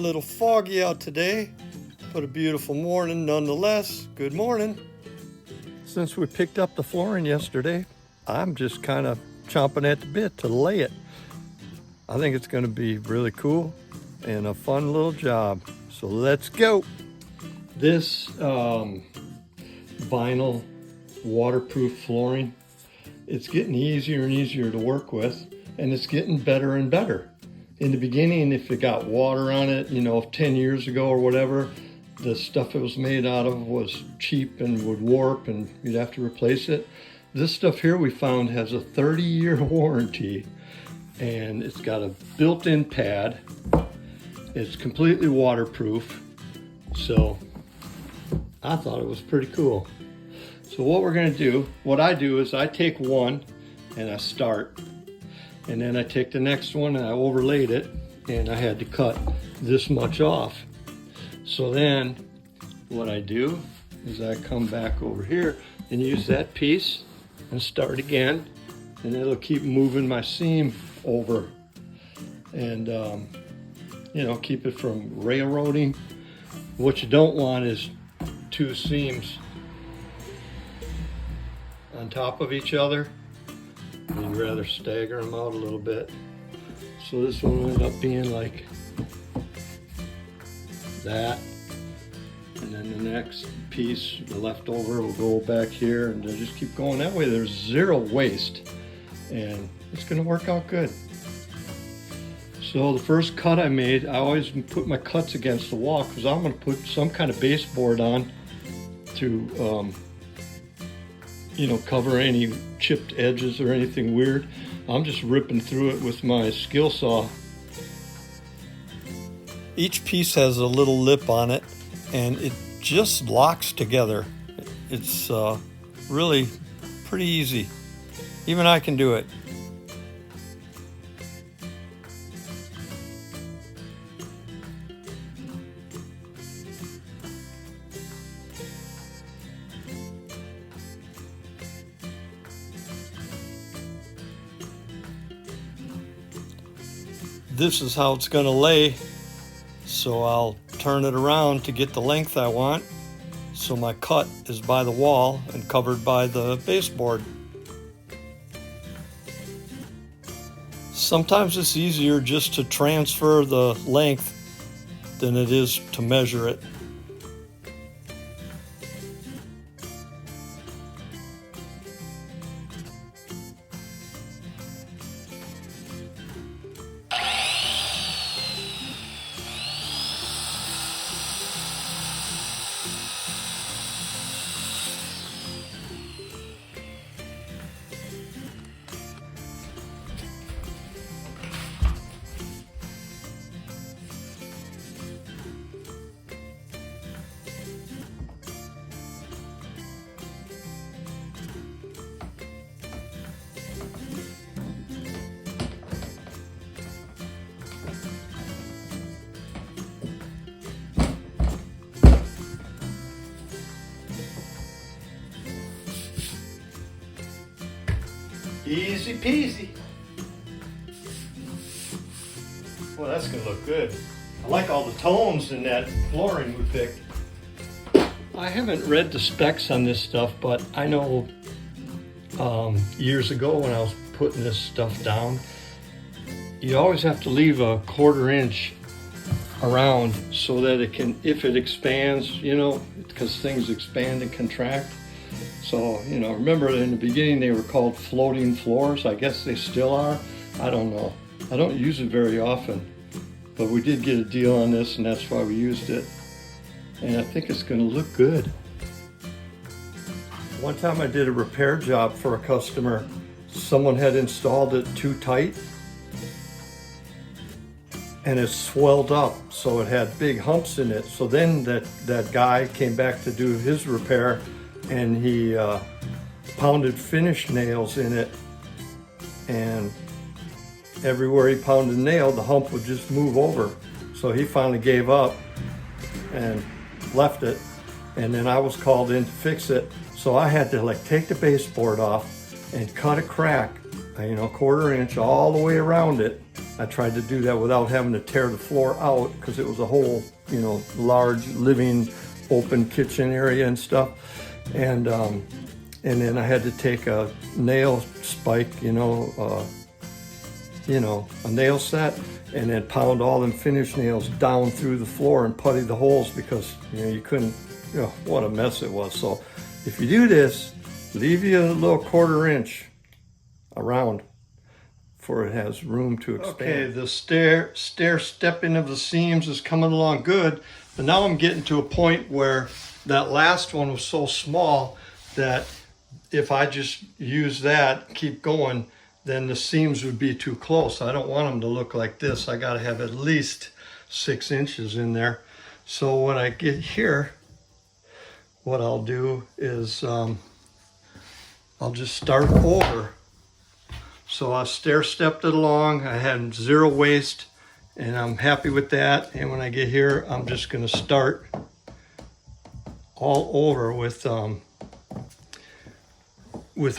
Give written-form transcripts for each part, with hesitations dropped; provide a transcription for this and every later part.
A little foggy out today, but a beautiful morning nonetheless. Good morning. Since we picked up the flooring yesterday, I'm just kind of chomping at the bit to lay it. I think it's going to be really cool and a fun little job. So let's go. This vinyl waterproof flooring, it's getting easier and easier to work with, and it's getting better and better. In the beginning, if it got water on it, 10 years ago or whatever, the stuff it was made out of was cheap and would warp and you'd have to replace it. This stuff here we found has a 30-year warranty, and it's got a built-in pad. It's completely waterproof, so I thought it was pretty cool. So what we're gonna do, what I do is I take one and I start, and then I take the next one and I overlaid it, and I had to cut this much off. So then what I do is I come back over here and use that piece and start again, and it'll keep moving my seam over and keep it from railroading. What you don't want is two seams on top of each other. You'd rather stagger them out a little bit. So this one will end up being like that, and then the next piece, the leftover, will go back here, and they'll just keep going that way. There's zero waste, and it's going to work out good. So the first cut I made, I always put my cuts against the wall because I'm going to put some kind of baseboard on to cover any chipped edges or anything weird. I'm just ripping through it with my skill saw. Each piece has a little lip on it, and it just locks together. It's really pretty easy. Even I can do it. This is how it's going to lay, so I'll turn it around to get the length I want, so my cut is by the wall and covered by the baseboard. Sometimes it's easier just to transfer the length than it is to measure it. Easy peasy. Well, that's gonna look good. I like all the tones in that flooring we picked. I haven't read the specs on this stuff, but I know years ago when I was putting this stuff down, you always have to leave a 1/4 inch around so that it can, if it expands, because things expand and contract. So, remember in the beginning they were called floating floors. I guess they still are. I don't know. I don't use it very often, but we did get a deal on this, and that's why we used it. And I think it's going to look good. One time I did a repair job for a customer. Someone had installed it too tight, and it swelled up, so it had big humps in it. So then that guy came back to do his repair, and he pounded finish nails in it, and everywhere he pounded a nail, the hump would just move over. So he finally gave up and left it, and then I was called in to fix it. So I had to take the baseboard off and cut a crack, 1/4 inch all the way around it. I tried to do that without having to tear the floor out because it was a whole, you know, large living open kitchen area and stuff. And then I had to take a nail spike, you know, a nail set, and then pound all them finish nails down through the floor and putty the holes because, you know, you couldn't, you know, what a mess it was. So if you do this, leave you a little 1/4 inch around for it has room to expand. Okay, the stair stepping of the seams is coming along good, but now I'm getting to a point where that last one was so small that if I just use that, keep going, then the seams would be too close. I don't want them to look like this. I got to have at least 6 inches in there. So when I get here, what I'll do is I'll just start over. So I stair stepped it along. I had 0 waste, and I'm happy with that. And when I get here, I'm just going to start all over with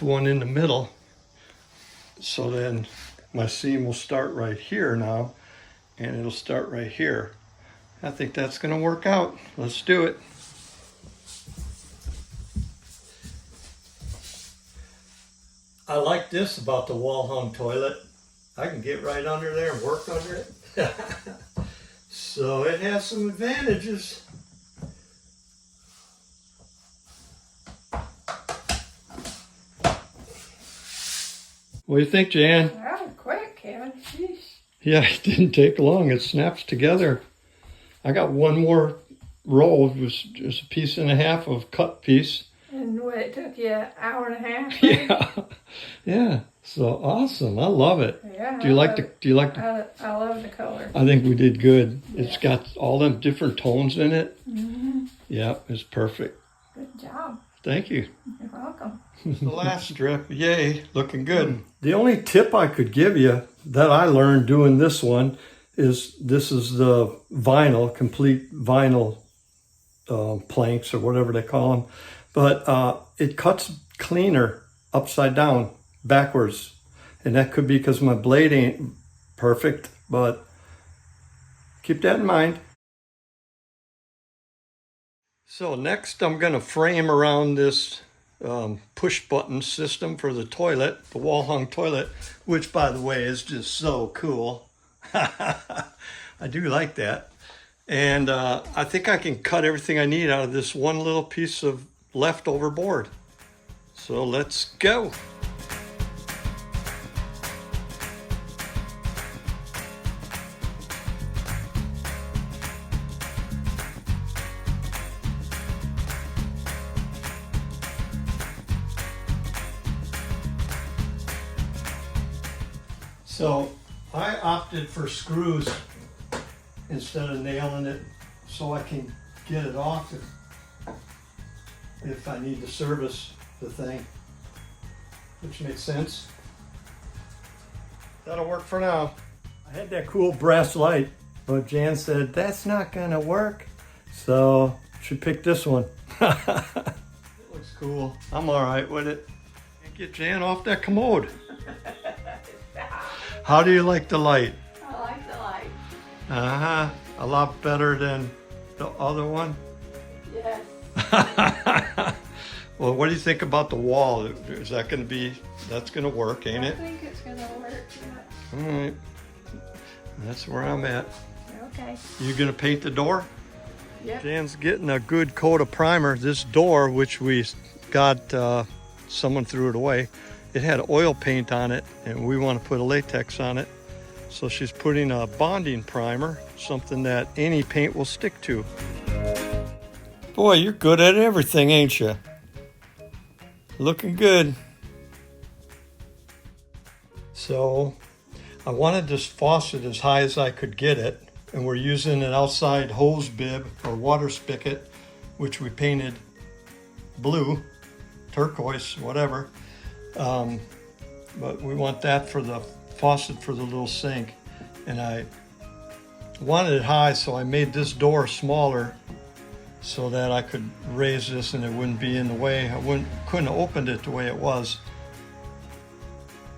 one in the middle. So then my seam will start right here now, and it'll start right here. I think that's going to work out. Let's do it. I like this about the wall-hung toilet. I can get right under there and work under it. So it has some advantages. What do you think, Jan? That was quick, Kevin. Sheesh. Yeah, it didn't take long. It snaps together. I got one more roll. It was just a 1.5 pieces of cut piece. And what, it took you an hour and a half? Yeah, yeah. So awesome. I love it. Yeah. Do you like the? I love the color. I think we did good. Yeah. It's got all them different tones in it. Mm-hmm. Yeah, it's perfect. Good job. Thank you. You're welcome. The last strip, yay, looking good. The only tip I could give you that I learned doing this one is this is the vinyl, complete vinyl planks or whatever they call them. But it cuts cleaner upside down, backwards. And that could be because my blade ain't perfect, but keep that in mind. So next I'm going to frame around this push button system for the toilet, the wall hung toilet, which by the way is just so cool. I do like that. And I think I can cut everything I need out of this one little piece of leftover board. So let's go. So I opted for screws instead of nailing it so I can get it off if I need to service the thing, which makes sense. That'll work for now. I had that cool brass light, but Jan said that's not gonna work, so she picked this one. It looks cool. I'm all right with it. Can't get Jan off that commode. How do you like the light? I like the light. Uh-huh. A lot better than the other one? Yes. Well, what do you think about the wall? Is that going to be, that's going to work, ain't it? I think it's going to work, yeah. All right. That's where I'm at. Okay. You going to paint the door? Yep. Jan's getting a good coat of primer. This door, which we got, someone threw it away. It had oil paint on it, and we want to put a latex on it. So she's putting a bonding primer, something that any paint will stick to. Boy, you're good at everything, ain't you? Looking good. So I wanted this faucet as high as I could get it, and we're using an outside hose bib or water spigot, which we painted blue, turquoise, whatever. But we want that for the faucet for the little sink, and I wanted it high, so I made this door smaller so that I could raise this and it wouldn't be in the way. Couldn't have opened it the way it was.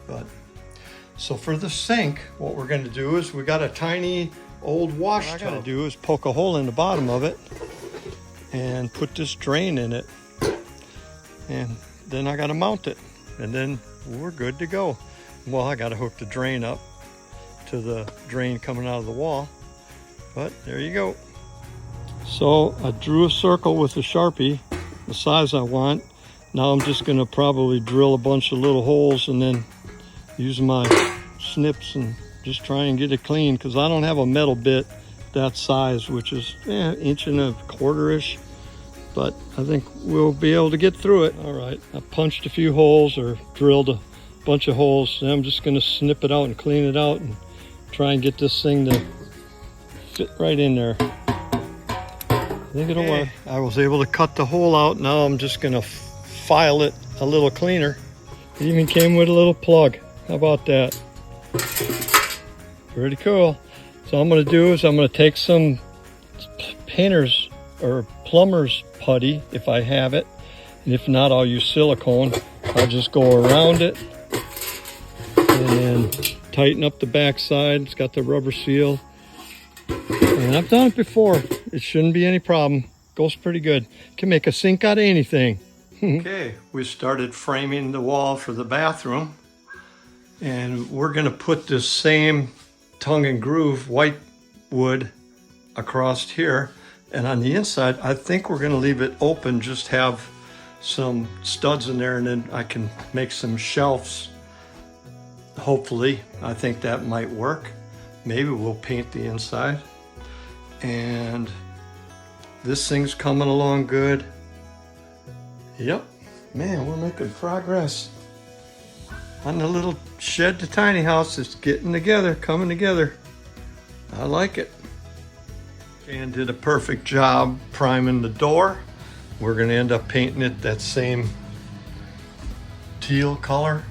But So for the sink, what we're going to do is we got a tiny old wash tub. What I got to do is poke a hole in the bottom of it and put this drain in it. And then I got to mount it. And then we're good to go. Well, I got to hook the drain up to the drain coming out of the wall. But there you go. So I drew a circle with a Sharpie, the size I want. Now I'm just going to probably drill a bunch of little holes and then use my snips and just try and get it clean, because I don't have a metal bit that size, which is inch and a quarter-ish, but I think we'll be able to get through it. All right, I punched a few holes or drilled a bunch of holes, and I'm just going to snip it out and clean it out and try and get this thing to fit right in there. I think it'll work. I was able to cut the hole out. Now I'm just going to file it a little cleaner. It even came with a little plug. How about that? Pretty cool. So what I'm going to do is I'm going to take some painter's or plumber's putty if I have it, and if not, I'll use silicone. I'll just go around it and then tighten up the back side. It's got the rubber seal, and I've done it before. It shouldn't be any problem. Goes pretty good. Can make a sink out of anything. Okay, we started framing the wall for the bathroom, and we're going to put this same tongue and groove white wood across here, and on the inside I think we're going to leave it open, just have some studs in there, and then I can make some shelves. Hopefully, I think that might work. Maybe we'll paint the inside. And this thing's coming along good. Yep, man, we're making progress on the little shed to tiny house. It's getting together, coming together. I like it. And did a perfect job priming the door. We're gonna end up painting it that same teal color.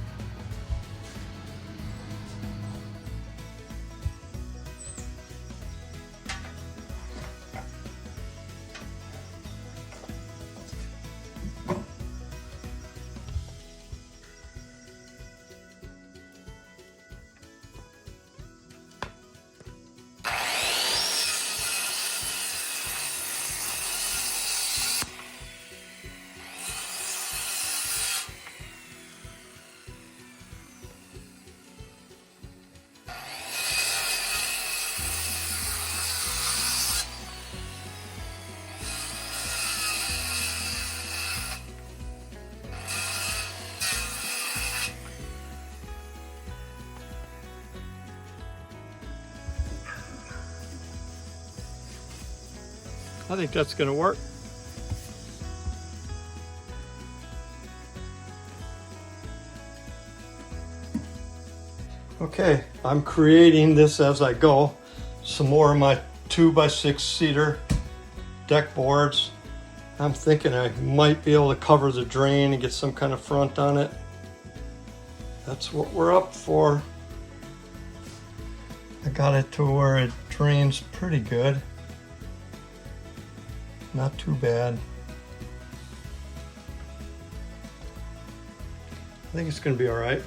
I think that's going to work. Okay, I'm creating this as I go. Some more of my 2x6 cedar deck boards. I'm thinking I might be able to cover the drain and get some kind of front on it. That's what we're up for. I got it to where it drains pretty good. Not too bad. I think it's going to be all right.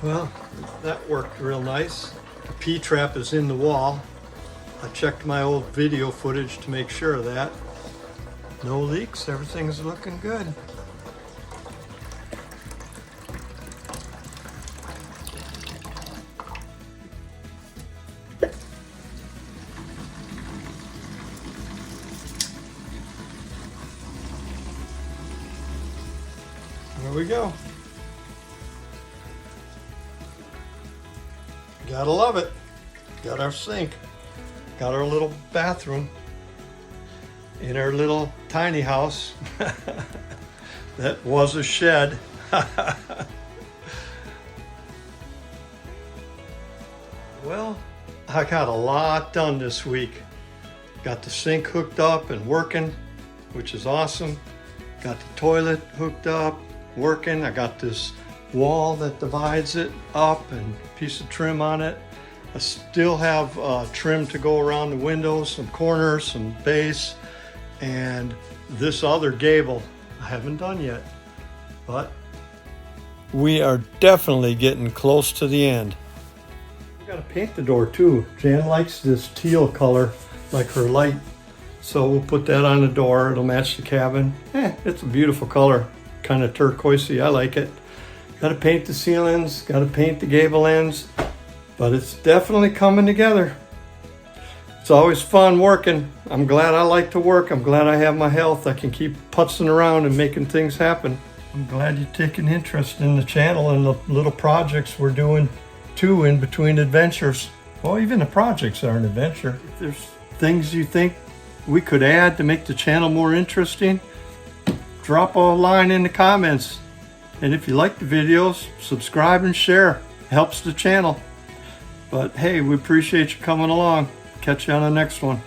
Well, that worked real nice. The P-trap is in the wall. I checked my old video footage to make sure of that. No leaks, everything's looking good. There we go. Gotta love it. Got our sink. Got our little bathroom in our little tiny house. That was a shed. Well, I got a lot done this week. Got the sink hooked up and working, which is awesome. Got the toilet hooked up, working. I got this wall that divides it up and a piece of trim on it. I still have trim to go around the windows, some corners, some base, and this other gable I haven't done yet, but we are definitely getting close to the end. We gotta paint the door too. Jan likes this teal color, like her light. So we'll put that on the door. It'll match the cabin. It's a beautiful color, kind of turquoisey. I like it. Gotta paint the ceilings, gotta paint the gable ends, but it's definitely coming together. It's always fun working. I'm glad I like to work. I'm glad I have my health. I can keep putzing around and making things happen. I'm glad you take an interest in the channel and the little projects we're doing too in between adventures. Well, even the projects are an adventure. If there's things you think we could add to make the channel more interesting, drop a line in the comments. And if you like the videos, subscribe and share. It helps the channel. But hey, we appreciate you coming along. Catch you on the next one.